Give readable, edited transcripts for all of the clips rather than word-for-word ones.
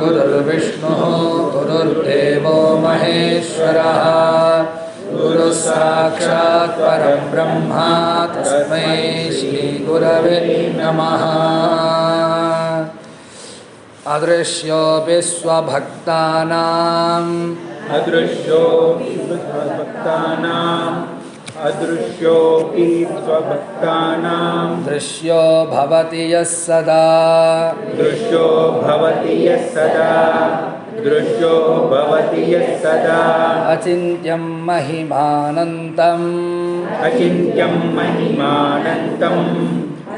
गुरुर्विष्णुः गुरुर्देवो महेश्वरः गुरुः साक्षात् परब्रह्मा तस्मै श्रीगुरवे नमः। अदृश्यो विश्वभक्तानाम् अदृश्योऽपि स्वभक्तानां दृश्यो भवति यः सदा दृश्यो भवति यः सदा दृश्यो भवति यः सदा अचिन्त्यं महिमानन्तम् अचिन्त्यं महिमानन्तम्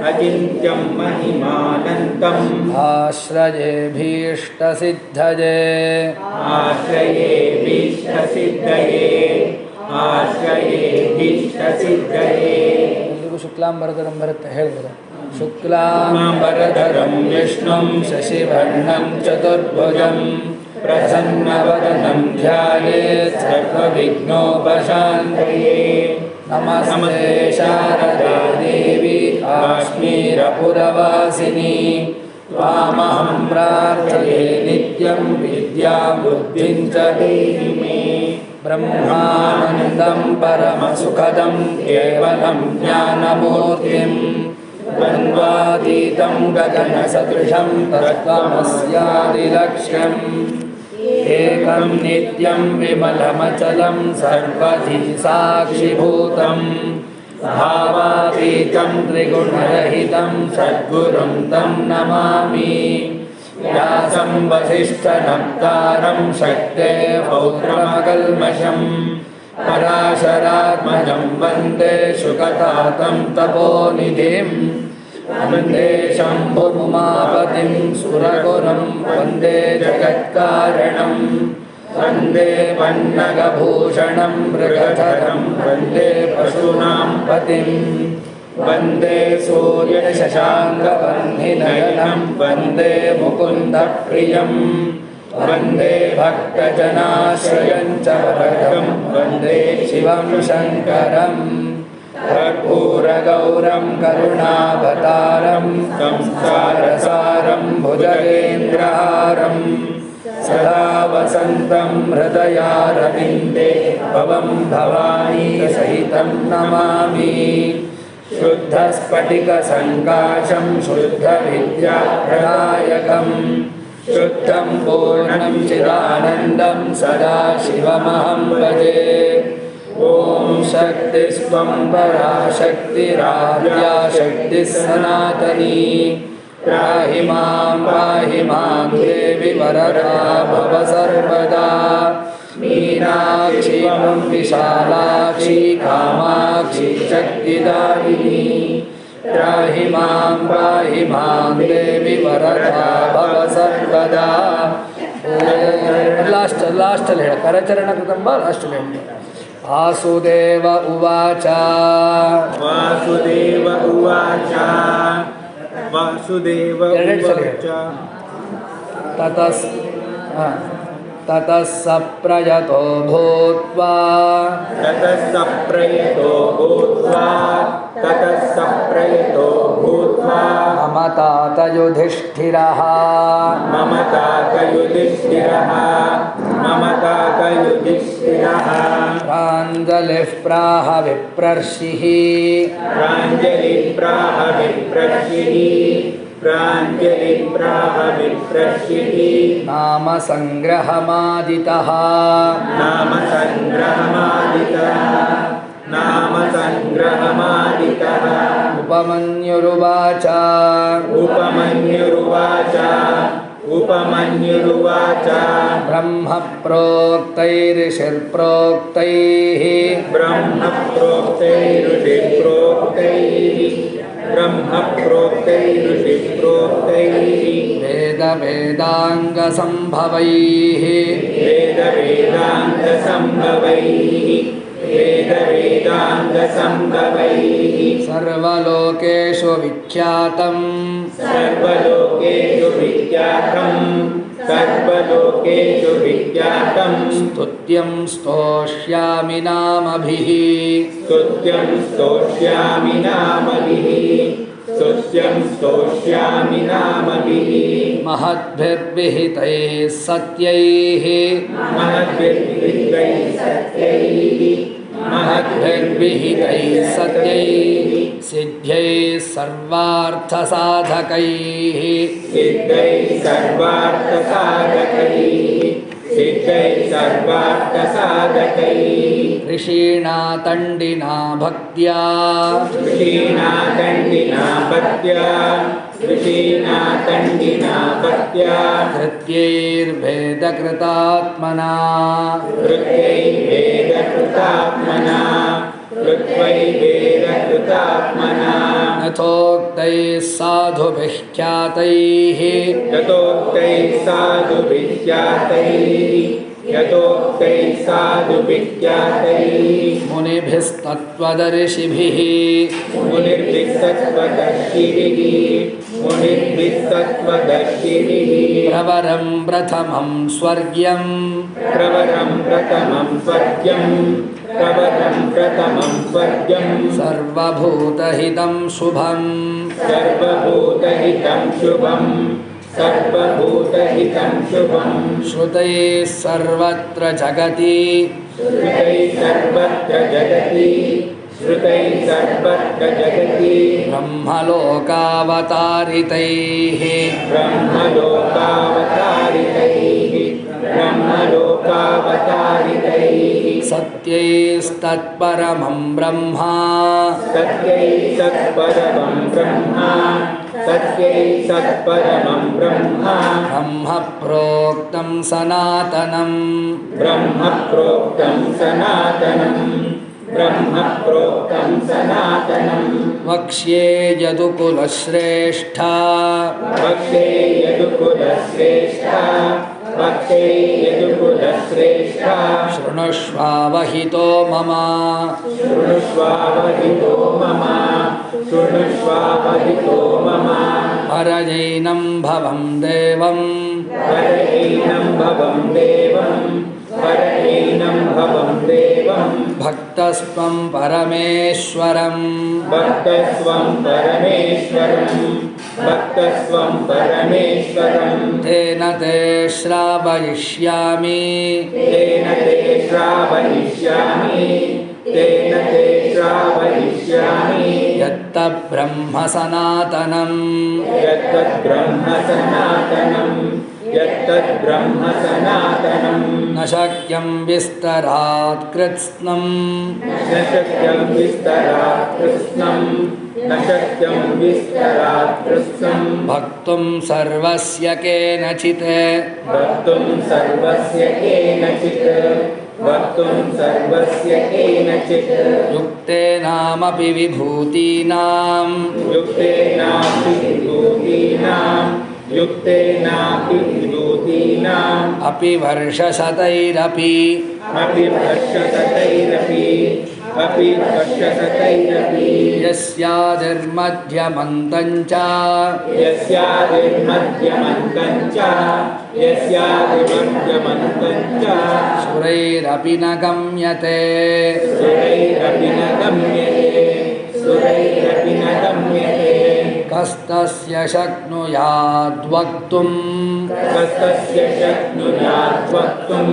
अचिन्त्यं महिमानन्तम् आश्रयेभीष्टसिद्धये आश्रयेभीष्टसिद्धये आश्रयेभीष्टसिद्धये। ಎಲ್ರಿಗೂ ಶುಕ್ಲಾಂಬರಧರಂ ಬರುತ್ತೆ ಹೇಳ್ಬೋದು. ಶುಕ್ಲಾಂಬರಧರಂ ವಿಷ್ಣುಂ ಶಶಿವರ್ಣಂ ಚತುರ್ಭುಜಂ ಪ್ರಸನ್ನವದನಂ ಧ್ಯಾಯೇತ್ ಸರ್ವವಿಘ್ನೋಪಶಾಂತಯೇ. ನಮಸ್ತೆ ಶಾರದಾ ದೇವಿ ಕಾಶ್ಮೀರಪುರವಾಸಿನಿ ತ್ವಾಮಹಂ ಪ್ರಾರ್ಥಯೇ ನಿತ್ಯಂ ವಿದ್ಯಾಂ ಬುದ್ಧಿಂ ಚ ದೇಹಿ ಮೇ. ಬ್ರಹ್ಮಾನಂದಂ ಪರಮಸುಖದಂ ಕೇವಲಂ ಜ್ಞಾನಮೂರ್ತಿಂ ದ್ವಂದ್ವಾತೀತಂ ಗಗನಸದೃಶಂ ತತ್ತ್ವಮಸ್ಯಾದಿಲಕ್ಷ್ಯಂ ಏಕಂ ನಿತ್ಯಂ ವಿಮಲಮಚಲಂ ಸರ್ವಧಿ ಸಾಕ್ಷಿಭೂತಂ ಭಾವಾತೀತಂ ತ್ರಿಗುಣರಹಿತಂ ಸದ್ಗುರುಂ तं ನಮಾಮಿ. ವ್ಯಾಸಂ ವಸಿಷ್ಠನಪ್ತಾರಂ ಶಕ್ತೇಃ ಪೌತ್ರಮಕಲ್ಮಷಂ ಪರಾಶರಾತ್ಮಜಂ ವಂದೇ ಶುಕತಾತಂ ತಪೋನಿಧಿಂ ವಂದೇ ಶಂಭುಮಾಪತಿಂ ಸುರಗುರುಂ ವಂದೇ ಜಗತ್ಕಾರಣಂ ವಂದೇ ಪನ್ನಗಭೂಷಣಂ ಮೃಗಧರಂ ವಂದೇ ಪಶೂನಾಂ ಪತಿಂ ವಂದೇ ಸೂರ್ಯಶಶಾಂಕವನ್ನಿನಯನಂ ವಂದೇ ಮುಕುಂದಪ್ರಿಯಂ ವಂದೇ ಭಕ್ತಜನಾಶ್ರಯಂ ಚ ವರದಂ ವಂದೇ ಶಿವಂ ಶಂಕರಂ. ಕರ್ಪೂರಗೌರಂ ಕರುಣಾವತಾರಂ ಸಂಸಾರಸಾರಂ ಭುಜಗೇಂದ್ರಹಾರಂ ಸದಾ ವಸಂತಂ ಹೃದಯಾರವಿಂದೇ ಭವಂ ಭವಾನಿ ಸಹಿತಂ ನಮಾಮಿ. ಶುದ್ಧಸ್ಫಟಿಕಸಂಕಾಶಂ ಶುದ್ಧವಿದ್ಯಾಪ್ರದಾಯಕಂ ಶುದ್ಧಂ ಪೂರ್ಣಂ ಚಿದಾನಂದಂ ಸದಾ ಶಿವಮಹಂ ಭಜೆ. ಓಂ ಶಕ್ತಿಸ್ತ್ವಂ ಪರಾಶಕ್ತಿರಾದ್ಯಾ ಶಕ್ತಿಃ ಸನಾತನೀ ತ್ರಾಹಿ ಮಾಂ ದೇವಿ ವರದಾ ಭವ ಸರ್ವದಾ. ಮೀನಾಕ್ಷಿ ವಿಶಾಲಾಕ್ಷಿ ಕಾಮಾಕ್ಷಿ ಶಕ್ತಿದಾಯಿನಿ ತ್ರಾಹಿ ಮಾಂ ದೇವಿ ವರದಾ ಭವ ಸರ್ವದಾ. ಲಾಸ್ಟಲ್ಲಿ ಹೇಳ ಕರಚರಣ ಕೃತಂಬ ಲಾಸ್ಟಲ್ಲಿ ಹೇಳಿ. ವಾಸುದೇವ ಉವಾಚ ವಾಸುದೇವ ಉವಾಚ ವಾಸುದೇವ ಉವಾಚ ತತಃ ಸ ಪ್ರಯತೋ ಭೂತ್ವಾ ಮಮ ತಾತ ಯುಧಿಷ್ಠಿರಃ ಪ್ರಾಂಜಲಿಃ ಪ್ರಾಹ ವಿಪ್ರರ್ಷಿಃ ನಾಮ ಸಂಗ್ರಹಮಾದಿತಃ ಉಪಮನ್ಯುರುವಾಚ ಬ್ರಹ್ಮ ಪ್ರೋಕ್ತೈರ್ಷಿರ್ಪ್ರೋಕ್ತೈಃ ವೇದ ವೇದಾಂಗ ಸಂಭವೈಃ ಸರ್ವಲೋಕೇಷು ವಿಖ್ಯಾತಂ ಸ್ತುತ್ಯಂ ಸ್ತೋಷ್ಯಾಮಿ ನಾಮಭಿಃ स्तुत्यं स्तोष्यामि नामभिः महद्भिर्विहितैः सत्यैः महद्भिर्विहितैः सत्यैः महद्भिर्विहितैः सत्यैः सिद्ध्यैः सर्वार्थसाधकैः सिद्धैः सर्वार्थसाधकैः सिद्धैः सर्वार्थसाधकैः ऋषीणातण्डिना भक्त्या ऋषीणातण्डिना भक्त्या ऋषीणातण्डिना भक्त्या कृत्यैर्भेदकृतात्मना कृत्यैर्वेदकृतात्मना कृत्वैर्वेदकृतात्मना यथोक्तैः साधुभिः ख्यातैः यतोक्तैः साधुभिख्यातैः यतोक्तैः साधुभिख्यातैः मुनिभिस्तत्त्वदर्शिभिः मुनिर्भिस्तत्त्वदर्शिभिः मुनिर्भिस्तत्त्वदर्शिभिः प्रवरं प्रथमं स्वर्ग्यं प्रवरं प्रथमं स्वर्ग्यं प्रवरं प्रथमं स्वर्ग्यं सर्वभूतहितं शुभं सर्वभूतहितं शुभं सर्वभूतहितं शुभं श्रुतैः सर्वत्र जगति श्रुतैः सर्वत्र जगति श्रुतैः सर्वत्र जगति ब्रह्मलोकावतारितैः ब्रह्मलोकावतारितैः ब्रह्मलोकावतारितैः सत्यैस्तत्परमं ब्रह्मा सत्यैः सत्परमं ब्रह्मा सत्यैः सत्परमं ब्रह्मा ब्रह्म प्रोक्तं सनातनं ब्रह्म प्रोक्तं सनातनं ब्रह्म प्रोक्तं सनातनं वक्ष्ये यदुकुलश्रेष्ठा वक्षे यदुकुलश्रेष्ठा वक्षे यदुकुलश्रेष्ठा शृणुष्वावहितो मम शृणुष्वावहितो मम शृणुष्वावहितो मम परजैनं भवं देवं परैनं भवं देवं परैनं भवं देवं भक्तस्त्वं परमेश्वरं भक्तस्वं परमेश्वरं भक्तस्वं परमेश्वरं तेन ते श्रावयिष्यामि तेन ते श्रावयिष्यामि तेन ते श्रावयिष्यामि यत्तब्रह्म सनातनं यत्तद्ब्रह्म सनातनं यत्तद्ब्रह्म सनातनं न शक्यं विस्तरात् कृत्स्नं न शक्यं विस्तरात् कृत्स्नं न शक्यं विस्तरात् कृत्स्नं भक्तुं सर्वस्य केनचित् वक्तुं सर्वस्य केनचित् वक्तुं सर्वस्य केनचित् युक्तेनामपि विभूतीनां युक्तेनापि विभूतीनां युक्तेनापि विभूतीनाम् अपि वर्षशतैरपि अपि वर्षशतैरपि अपि वर्षशतैरपि यस्यादिर्मध्यमन्तं च यस्यादिर्मध्यमन्तं च यस्यादिर्मध्यमन्तं च सुरैरपि न गम्यते सुरैरपि न गम्यते सुरैरपि न गम्यते कस्तस्य शक्नुयाद्वक्तुं कस्तस्य शक्नुयात् वक्तुं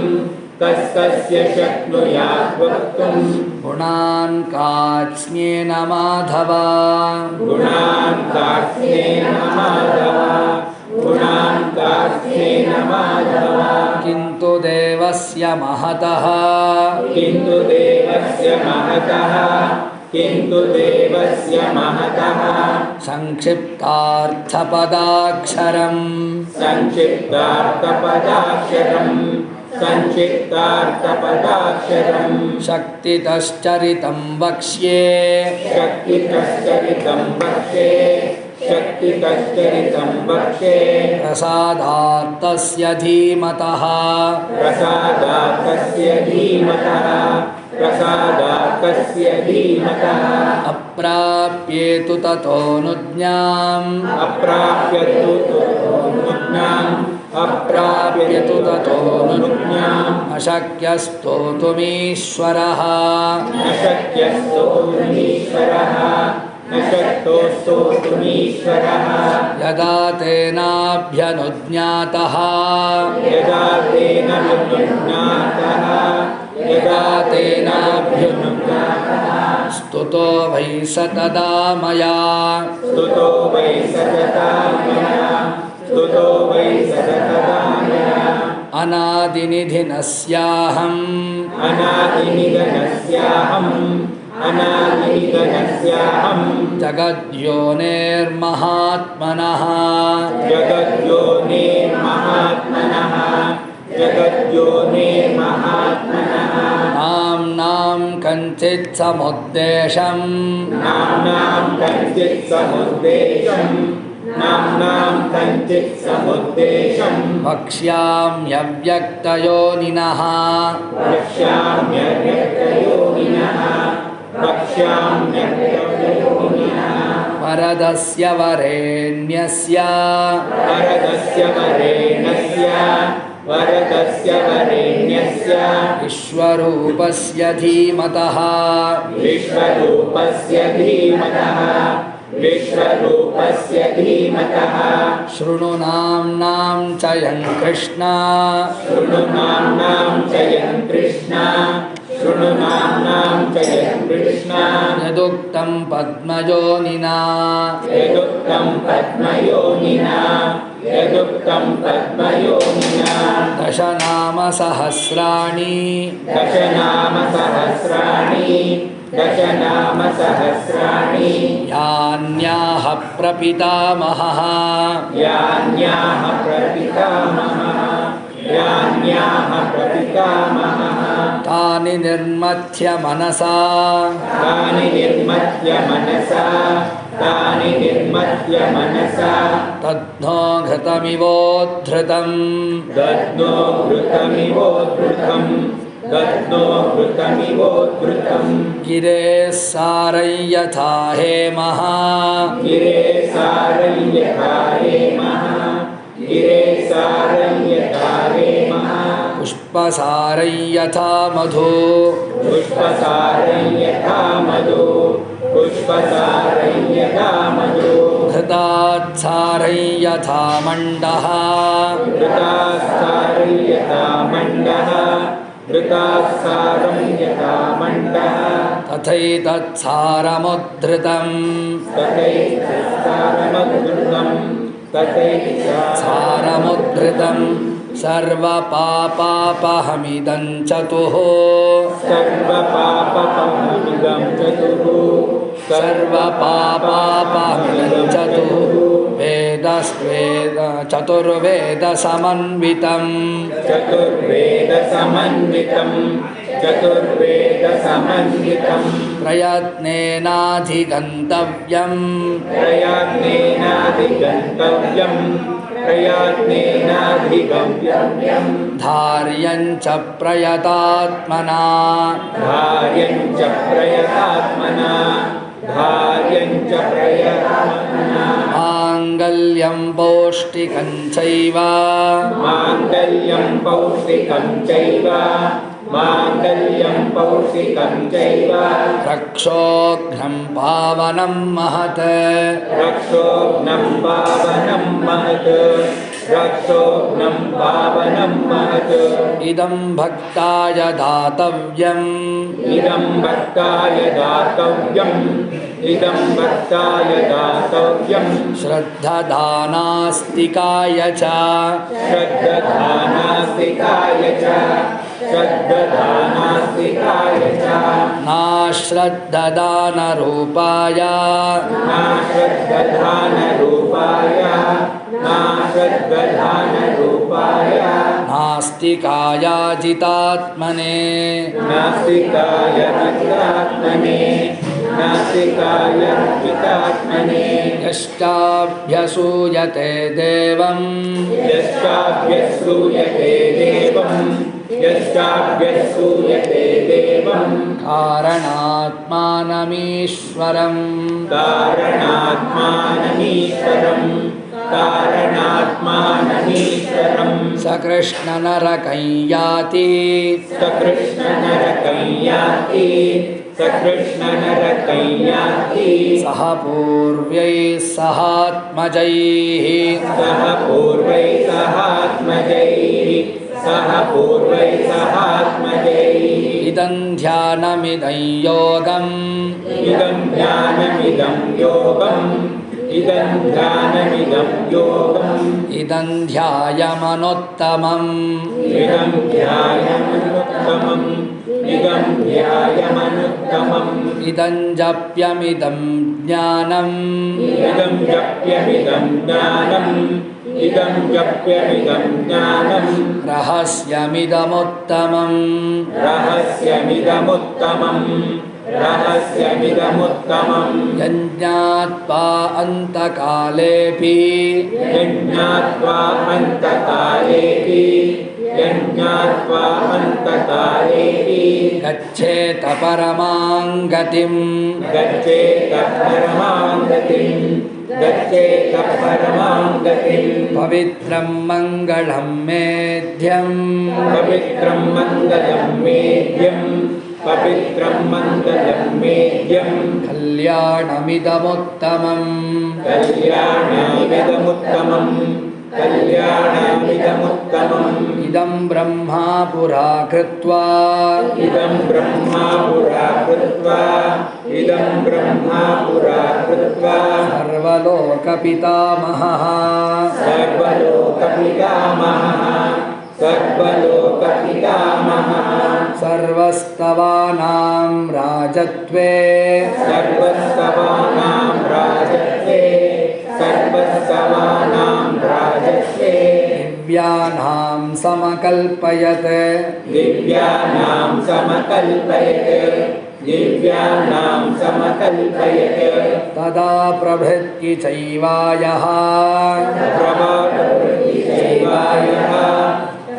कस्तस्य शक्नुयात् वक्तुं गुणान् कात्स्न्येन माधव गुणान् कार्त्स्येन माधव गुणान् कार्त्स्येन माधव किन्तु देवस्य महतः किन्तु देवस्य महतः किन्तु देवस्य महतः संक्षिप्तार्थपदाक्षरम् संक्षिप्तार्थपदाक्षरम् संक्षिप्तार्थपदाक्षरम् शक्तितश्चरितं वक्ष्ये शक्तितश्चरितं वक्ष्ये शक्तितश्चरितं वक्ष्ये प्रसादात्तस्य धीमतः प्रसादात्तस्य धीमतः प्रसादात्तस्य धीमतः अप्राप्येतु ततोऽनुज्ञाम् अप्राप्यतु ततोऽनुज्ञाम् अप्राप्यतु ततोऽनुज्ञाम् अशक्यस्तोतुमीश्वरः न शक्यस्तोमीश्वरः न न शक्तोऽस्तोतुमीश्वरः यदा तेनाभ्यनुज्ञातः यदा तेन विनुज्ञातः यदा तेनाभ्युनुज्ञातः स्तुतो वै स तदा मया स्तुतो वै सतता मया स्तुतो वै सतता मया अनादिनिधिनस्याहम् अनादिनिधनस्याहम् जगद्योनिर्महात्मनः जगद्योनिर्महात्मनः जगद्योनिर्महात्मनः नाम्नां कञ्चित् समुद्देशम् नाम्नां कञ्चित् समुद्देशम् नाम्नां कञ्चित् समुद्देशम् वक्ष्याम्यव्यक्तयोनिनः वक्ष्याम्यव्यक्तयोनिनः वक्ष्याम्यव्यक्तयोनिनः वरदस्य वरेण्यस्य वरदस्य वरेण्यस्य विश्वरूपस्य धीमतः विश्वरूपस्य धीमतः शृणु नाम्नां च यं कृष्ण शृणु नाम्नां च यं कृष्ण शृणु नाम्नां च यं कृष्ण यदुक्तं पद्मयोनिना यदुक्तं पद्मयोनिना दशनामसहस्राणि दशनामसहस्राणि यान्याः प्रपितामहः तानि निर्मथ्य मनसा तद्नो घृतमिवोद्धृतम् गिरेः सारं यथा हेमः पुष्पसारं यथा मधु घृतात्सारं यथा मण्डः तथैतत्सारमुद्धृतम् सारमुद्धृतं सर्वपापापहमिदं चतुः चतुर्वेदसमन्वितम् प्रयत्नेनाधिगन्तव्यम् धार्यं च प्रयतात्मना माङ्गल्यं पौष्टिकं चैव रक्षोघ्नं पावनं महत् इदं भक्ताय दातव्यम् श्रद्धदानास्तिकाय च नाश्रद्धदानरूपाय नास्तिकायाजितात्मने यश्चाभ्यसूयते देवं कारणात्मानमीश्वरम् स कृष्णनरकं याति सकृष्णनरकैयाति सह पूर्व्यैः सहात्मजैः सह पूर्वैः सहात्मजैः सह पूर्वैः सहात्मजैः इदं ध्यानमिदं योगम् इदं ध्यानमिदं योगम् इदं ध्यानमिदं योगम् इदं ध्यायमनुत्तमम् इदं ध्यायमनुत्तमम् इदं ध्यायमनुत्तमम् इदं जप्यमिदं ज्ञानम् इदं जप्यमिदं ज्ञानम् इदं जप्यमिदं ज्ञानम् रहस्यमिदमुत्तमम् रहस्यमिदमुत्तमम् रहस्यमिदमुत्तमम् यज्ञात्वा अन्तकालेऽपि यज्ञात्वा अन्तकालेऽपि यज्ञात्वा अन्तकालेऽपि गच्छेत परमां गतिम् गच्छेत परमां गतिम् गच्छेत परमां गतिम् पवित्रं मङ्गलं मेध्यम् पवित्रं मङ्गलं मेध्यम् पवित्रं मङ्गलं मेध्यम् कल्याणमिदमुत्तमम् कल्याणमिदमुत्तमम् कल्याणमिदमुत्तमम् इदं ब्रह्मा पुरा कृत्वा इदं ब्रह्मा पुरा कृत्वा इदं ब्रह्मा पुरा कृत्वा सर्वलोकपितामहः सर्वलोकपितामहः सर्वलोकपितामहः सर्वस्तवानां राजत्वे सर्वस्तवानां राजत्वे सर्वस्तवानां राजत्वे दिव्यानां समकल्पयत् दिव्यानां समकल्पयत् दिव्यानां समकल्पयत् तदा प्रभृत्य चैवायः प्रभाप्रवृत्तिशैवायः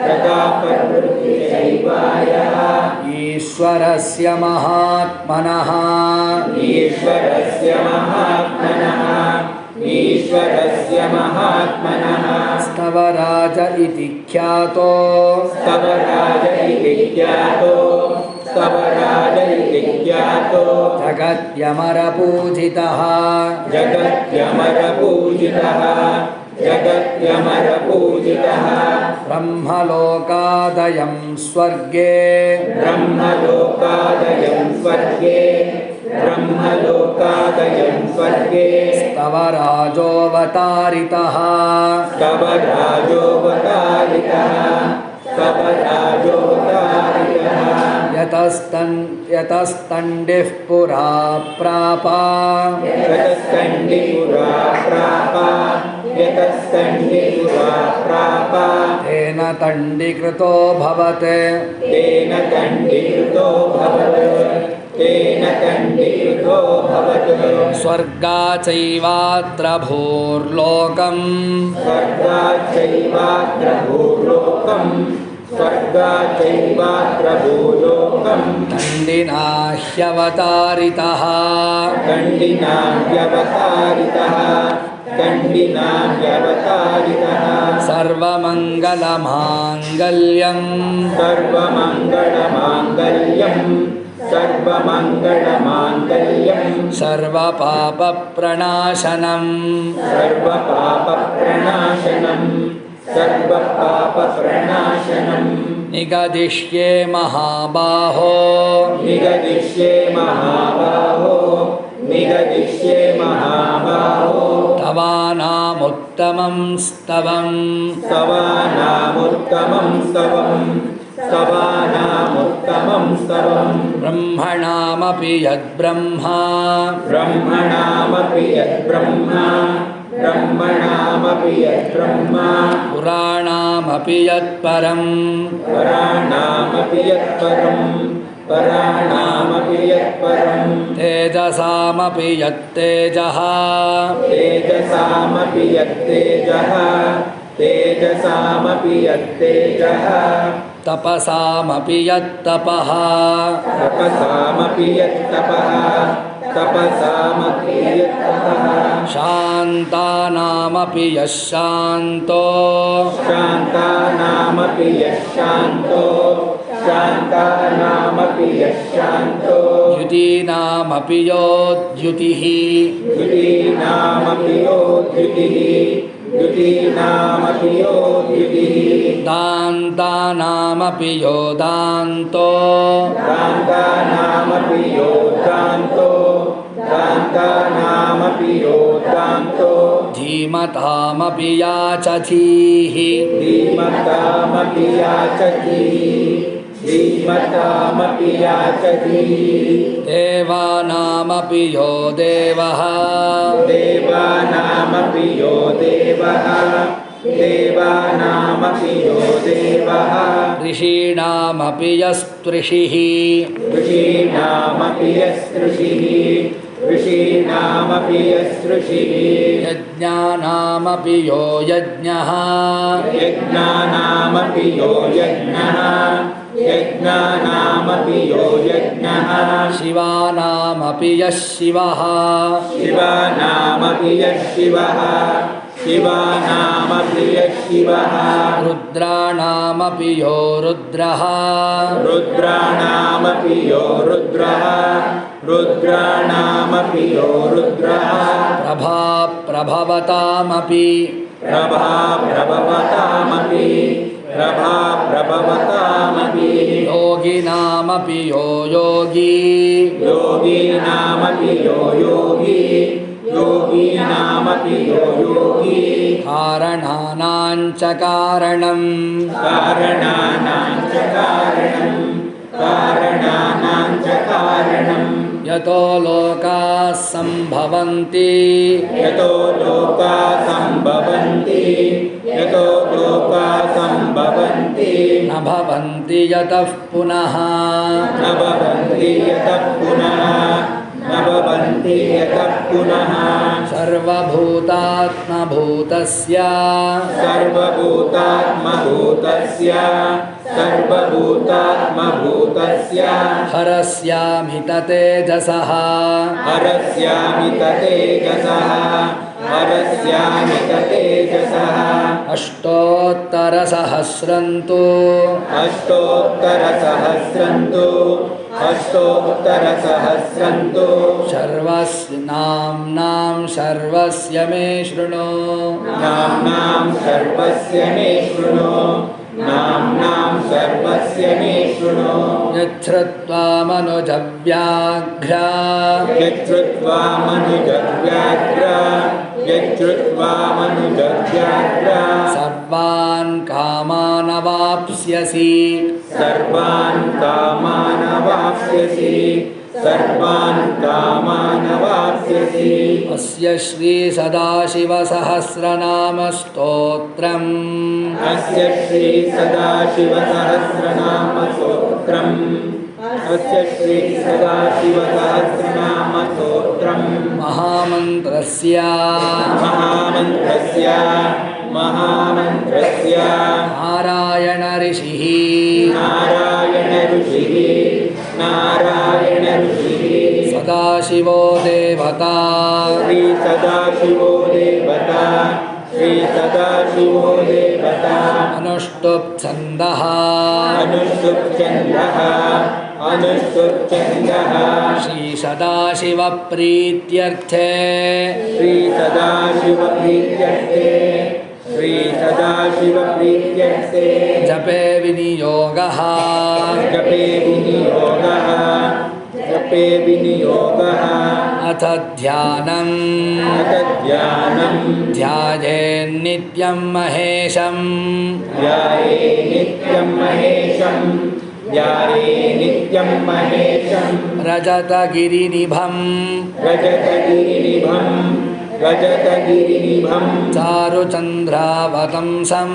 तदा प्रवृत्तिशैवायः ईश्वरस्य महात्मनः ईश्वरस्य महात्मनः ईश्वरस्य महात्मनः स्तवराज इति ख्यातो स्तवराज इति ख्यातो स्तवराज इति ख्यातो जगत्यमरपूजितः जगत्यमरपूजितः जगत्यमरपूजितः ब्रह्मलोकादयं स्वर्गे ब्रह्मलोकादयं स्वर्गे ब्रह्मलोकादयं स्वर्गे स्तवराजोऽवतारितः स्तवराजोऽवतारितः स्तवराजोऽवतारितः यतस्तण्डिः पुरा प्राप यतस्तण्डिपुरा प्राप यतस्तण्डिपुरा प्राप तेन तण्डीकृतो भवत् तेन तण्डीकृतो भवत् तेन तण्डीकृतो भवत् स्वर्गाचैवात्र भूर्लोकम् स्वर्गाच्चैवात्र भूलोकम् स्वर्गाच्चैवात्र भूलोकम् दण्डिना ह्यवतारितः दण्डिनाह्यवतारितः दण्डिनाह्यवतारितः सर्वमङ्गलमाङ्गल्यम् सर्वमङ्गलमाङ्गल्यम् सर्वमङ्गलमाङ्गल्यम् सर्वपापप्रणाशनम् सर्वपापप्रणाशनम् सर्वपापप्रणाशनम् निगदिष्ये महाबाहो निगदिष्ये महाबाहो निगदिष्ये महाबाहो तवानामुत्तमं स्तवम् स्तवानामुत्तमं स्तवम् स्तवानामुत्तमं स्तवम् ब्रह्मणामपि यद्ब्रह्मा ब्रह्मणामपि यद्ब्रह्मा ब्रह्मणामपि यद्ब्रह्मा पुराणामपि यत्परम् पराणामपि यत्परम् पराणामपि यत्परम् तेजसामपि यत्तेजः तेजसामपि यत्तेजः तेजसामपि यत्तेजः तपसामपि यत्तपः तपसामपि यत्तपः तपसामपि यत्तपः शान्तानामपि यः शान्तो शान्तानामपि यः शान्तो शान्तानामपि यः शान्तो द्युतीनामपि योद्युतिः द्युतीनामपि योद्युतिः द्युतीनामपि योद्युतिः दान्तानामपि यो दान्तो दान्तानामपि योदान्तो दान्तानामपि योदान्तो धीमतामपि याचधीः धीमतामपि याचति धीमतामपि याचति देवानामपि यो देवः देवानामपि यो देवः देवानामपि यो देवः ऋषीणामपि यस्त्रिषिः ऋषीणामपि यस्ऋषिः ऋषीणामपि यस्ऋषिः यज्ञानामपि यो यज्ञः यज्ञानामपि यो यज्ञः यज्ञानामपि यो यज्ञः शिवानामपि यः शिवः शिवानामपि यः शिवः शिवानामपि यः शिवः रुद्राणामपि यो रुद्रः रुद्राणामपि यो रुद्रः रुद्राणामपि यो रुद्रः प्रभा प्रभवतामपि प्रभा प्रभवतामपि प्रभा प्रभवतामपि योगिनामपि यो योगी योगीनामपि यो योगी योगीनामपि यो योगी कारणानां च कारणं कारणानां च कारणं कारणानां च कारणं यतो लोकाः सम्भवन्ति यतो लोका सम्भवन्ति यतो लोका सम्भवन्ति न भवन्ति यतः पुनः न भवन्ति यतः पुनः न भवन्ति यतः पुनः सर्वभूतात्मभूतस्य सर्वभूतात्मभूतस्य सर्वभूतात्मभूतस्य हरस्यामित तेजसः हरस्यामित तेजसः हरस्यामित तेजसः अष्टोत्तरसहस्रं तु अष्टोत्तरसहस्रं तु सर्वस्य नाम्नां सर्वस्य मे शृणु नाम्नां सर्वस्य मे शृणु नाम्नां सर्वस्य मे शृणु यच्छ्रुत्वा मनुजव्याघ्र यच्छ्रुत्वा मनुजव्याघ्र यच्छ्रुत्वा मनुजव्याघ्र सर्वान् कामानवाप्स्यसि सर्वान् कामानवाप्स्यसि सर्वान् कामानवाप्स्यसि अस्य श्रीसदाशिवसहस्रनामस्तोत्रम् अस्य श्री सदाशिवसहस्रनामस्तोत्रम् अस्य श्री सदाशिवसहस्रनामस्तोत्रम् महामन्त्रस्य महामन्त्रस्य नारायण ऋषिः नारायण ऋषिः सदाशिवो देवता श्री सदाशिवो देवता अनुष्टुप् छन्दः अनुष्टुप् छन्दः श्रीसदाशिवप्रीत्यर्थे श्री सदाशिवप्रीत्यर्थे जपे विनियोगः जपे विनियोगः अथ ध्यानं ध्यायेन्नित्यं महेशं ध्याये नित्यं महेशं रजतगिरिनिभं रजतगिरिनिभं चारुचन्द्रावतंसं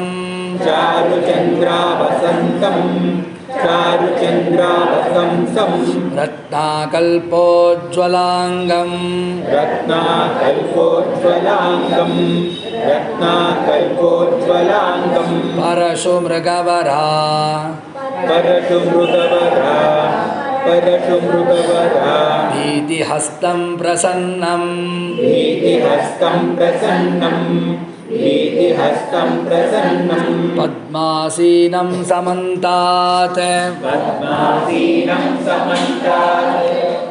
चारुचन्द्रावसंसं रत्नाकल्पोज्ज्वलाङ्गं रत्नाकल्पोज्ज्वलाङ्गं परशुमृगवरा परशुमृगवरा भीतिहस्तं प्रसन्नं भीतिहस्तं प्रसन्नं पद्मासीनं समन्तात् पद्मासीनं समन्तात्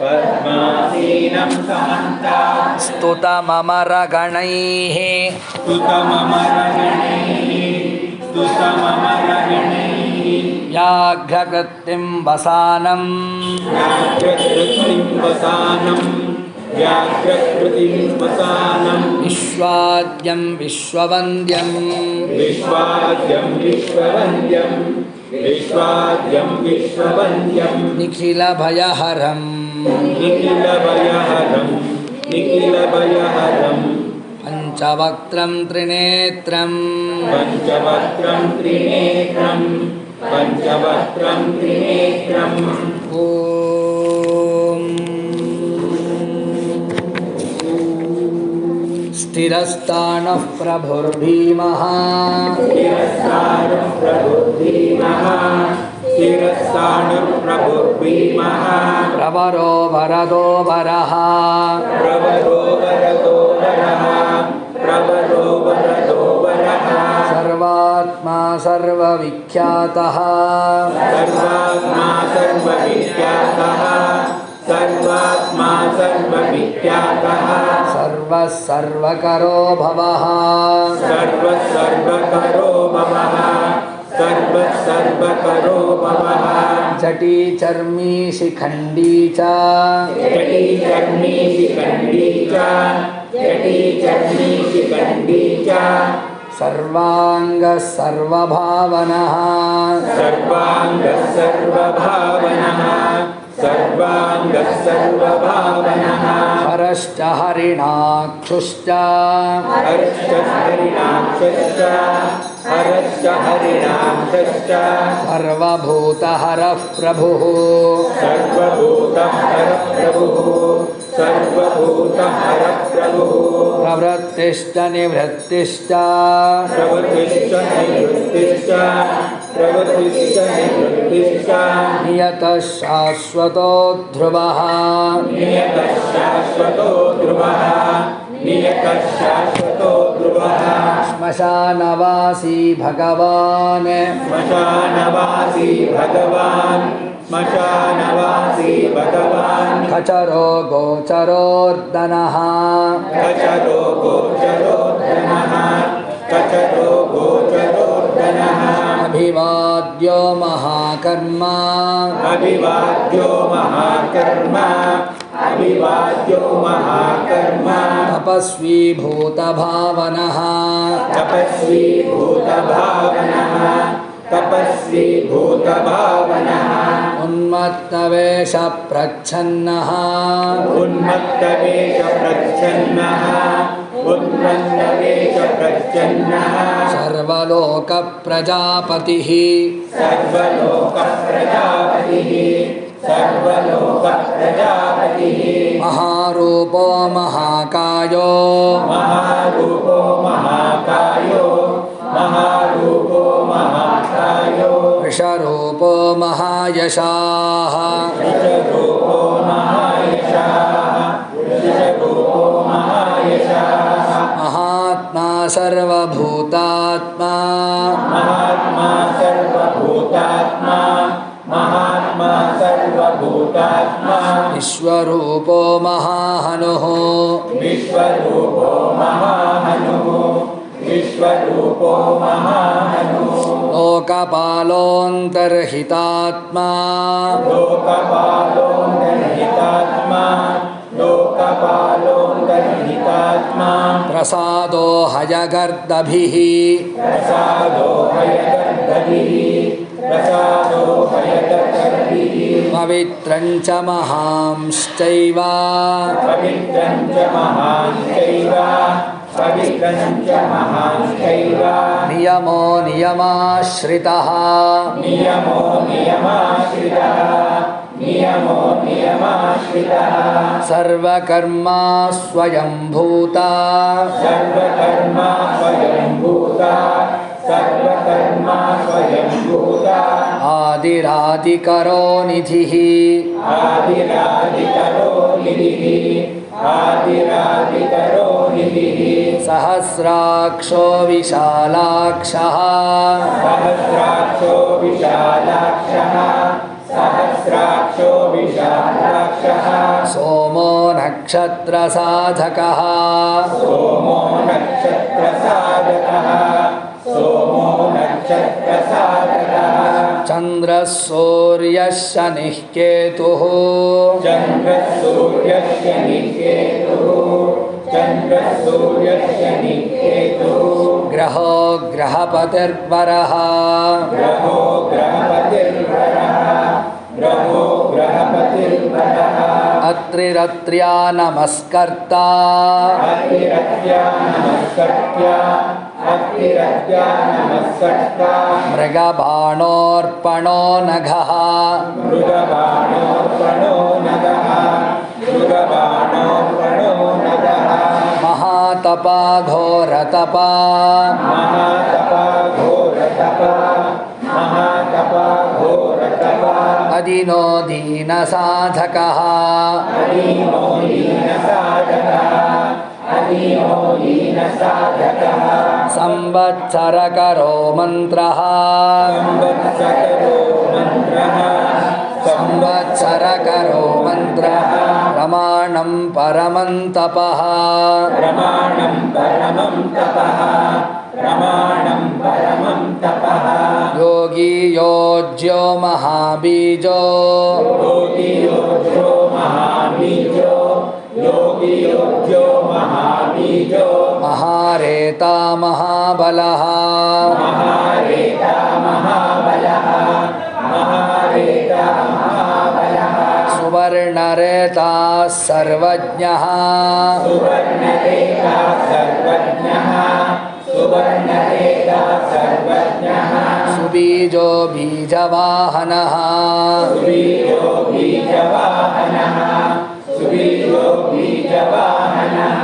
पद्मासीनं समन्तात् स्तुतममरगणैः स्तुतममरगणैः व्याघ्रकृतिं वसानं व्याघ्रकृतिं वसानं व्याघ्रकृतिं वसानं विश्वाद्यं विश्ववन्द्यं विश्वाद्यं विश्ववन्द्यं विश्वाद्यं विश्ववन्द्यं निखिलभयहरं निखिलभयहरं निखिलभयहरं पञ्चवक्त्रं त्रिनेत्रं पञ्चवक्त्रं त्रिनेत्रं पञ्चवक्त्रं त्रिनेत्रं ॐ स्थिरस्तानः प्रभुर्भीमः स्थिरस्तानः प्रभुर्भीमः स्थिरस्तानः प्रभुर्भीमः प्रवरो वरदो वरः प्रवरो वरदो वरः प्रवरो वरदो वरः सर्वात्मा सर्वविख्यातः सर्वात्मा सर्वविख्यातः सर्वात्मा सर्वविख्यातः सर्वः सर्वकरो भवः सर्वः सर्वकरो भवः सर्वः सर्वकरो भवः जटी चर्मी शिखण्डी च जटी चर्मी शिखण्डी च जटी चर्मी शिखण्डी च सर्वाङ्गः सर्वभावनः सर्वाङ्गः सर्वभावनः सर्वाङ्गः सर्वभावनः हरश्च हरिणाक्षुश्च हरश्च हरिणाक्षश्च हरश्च हरिणाक्षश्च सर्वभूतहरः प्रभुः सर्वभूतहरः प्रभुः सर्वभूतहरः प्रभुः प्रवृत्तिश्च निवृत्तिश्च प्रवृत्तिश्च निवृत्तिश्च प्रवृत्तिश्च निवृत्तिश्च नियतः शाश्वतो ध्रुवः नियतः शाश्वतो ध्रुवः नियतः शाश्वतो ध्रुवः श्मशानवासी भगवान् श्मशानवासी भगवान् श्मशानवासी भगवान् खचरो गोचरोर्दनः कचरो गोचरोर्दनः कचरो गोचरोर्दनः अभिवाद्यो महाकर्मा अभिवाद्यो महाकर्मा अभिवाद्यो महाकर्मा तपस्वी भूतभावनः तपस्वी भूतभावनः तपस्वी भूतभावनः उन्मत्तवेषप्रच्छन्नः उन्मत्तवेषप्रच्छन्नः उन्मत्तवेषप्रच्छन्नः सर्वलोकप्रजापतिः सर्वलोकप्रजापतिः सर्वलोकप्रजापतिः महारूपो महाकायो महारूपो महाकायो महारूपो महाकायो वृषरूपो महायशाः वृषरूपो महायशाः वृषरूपो महायशाः महात्मा सर्वभूतात्मा महात्मा सर्वभूतात्मा महात्मा सर्वभूतात्मा विश्वरूपो महाहनुः विश्वरूपो महाहनुः विश्वरूपो महाहनुः लोकपालोऽन्तर्हितात्मा लोकपालोऽन्तर्हितात्मा लोकपालोऽन्तर्हितात्मा प्रसादो हयगर्दभिः प्रसादो हयगर्दभिः प्रसादो हयगर्दभिः पवित्रं च महांश्चैव पवित्रं च महांश्चैव पवित्रं च महांश्चैव नियमो नियमाश्रितः नियमो नियमाश्रितः नियमो नियमाश्रितः सर्वकर्मा स्वयंभूता सर्वकर्मा स्वयंभूता सर्वकर्मा स्वयंभूता आदिरादिकरो निधिः आदिरादिकरो निधिः आदिरादिकरोहिभिः सहस्राक्षो विशालाक्षः सहस्राक्षो विशालाक्षः सहस्राक्षो विशालाक्षः सोमो नक्षत्रसाधकः सोमो नक्षत्रसाधकः सोमो नक्षत्रसाधकः चन्द्रः सूर्यः शनिः केतुः चन्द्रसूर्यस्य निकेतुः चन्द्रसूर्यस्य निकेतुः ग्रहो ग्रहपतिर्वरः ग्रहो ग्रहपतिर्वरः ग्रहो ग्रहपतिर्वरः अत्रिरत्र्या नमस्कर्ता अतिरत्या नमस्कर्त्या अतिरत्या नमस्कर्ता मृगबाणोऽर्पणो नघः मृगबाणोऽर्पणो नगः मृगबाणोऽर्पणो नगः महातपा घोरतपा महातपा घोरतपा महातपा घोरतपा अदिनो दीनसाधकः अदीनो दीनसाधकः अदीनो दीनसाधकः संवत्सरकरो मन्त्रः संवत्सरो मन्त्रः संवत्सरकरो मन्त्रः प्रमाणं परमं तपः प्रमाणं परमं तपः प्रमाणं परमं तपः योगी योज्यो महाबीजो योगियोज्यो महाबीजो योगियोज्यो महाबीजो महारेता महाबलः महारेता महाबलः महारेता महाबलः सुवर्णरेता सर्वज्ञः सुवर्णरेता सर्वज्ञः सुवर्णरेता सर्वज्ञः सुबीजो बीजवाहनः सुबीजो बीजवाहनः सुबीजो बीजवाहनः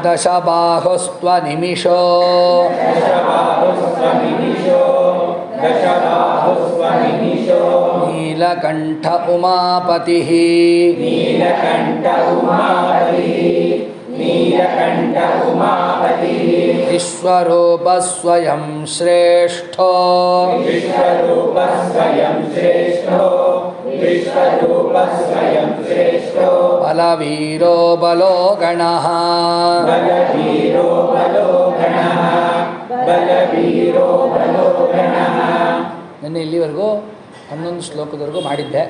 दशबाहुस्त्वनिमिषो दशबाहुस्वनिमिषो दशबाहुस्वनिमिषो नीलकण्ठ उमापतिः नीलकण्ठ उमापतिः नीलकण्ठ उमापतिः विश्वरूपः स्वयं श्रेष्ठो विश्वरूपः स्वयं श्रेष्ठो विश्वरूपः स्वयं श्रेष्ठो बलवीरो बलो गणः बलवीरो बलो गणः बलवीरो बलो गणः ನಿನ್ನೆ ಇಲ್ಲಿವರೆಗೂ 11 ಶ್ಲೋಕದವರೆಗೂ ಮಾಡಿದ್ದೆ.